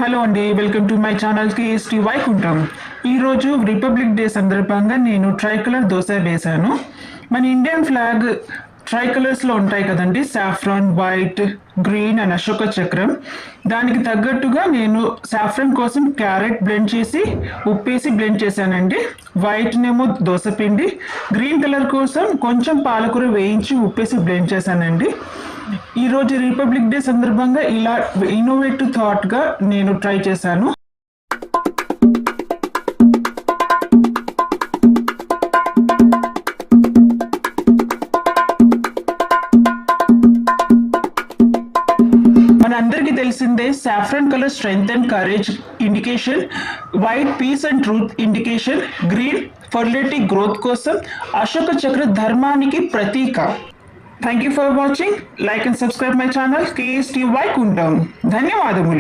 Hello అండి. Welcome to my channel KST Vaikuntham. ఈరోజు republic day సందర్భంగా నేను ట్రై కలర్ దోశ వేశాను. మన ఇండియన్ ఫ్లాగ్ ట్రై కలర్స్లో ఉంటాయి కదండి, saffron, white, green and Ashoka చక్రం. దానికి తగ్గట్టుగా నేను సాఫ్రాన్ కోసం క్యారెట్ బ్లెండ్ చేసి ఉప్పేసి బ్లెండ్ చేశానండి. వైట్నేమో దోశ పిండి, గ్రీన్ కలర్ కోసం కొంచెం పాలకూర వేయించి ఉప్పేసి బ్లెండ్ చేశానండి. ఈరోజు రిపబ్లిక్ డే సందర్భంగా ఇలా ఇన్నోవేటివ్ థాట్గా నేను ట్రై చేశాను. మనందరికీ తెలిసిందే, saffron colour strength and courage indication, white peace and truth indication, green fertility growth కోసం, అశోక చక్ర ధర్మానికి ప్రతీక. Thank you for watching. Like and subscribe my channel KST Vaikuntham. ధన్యవాదములు.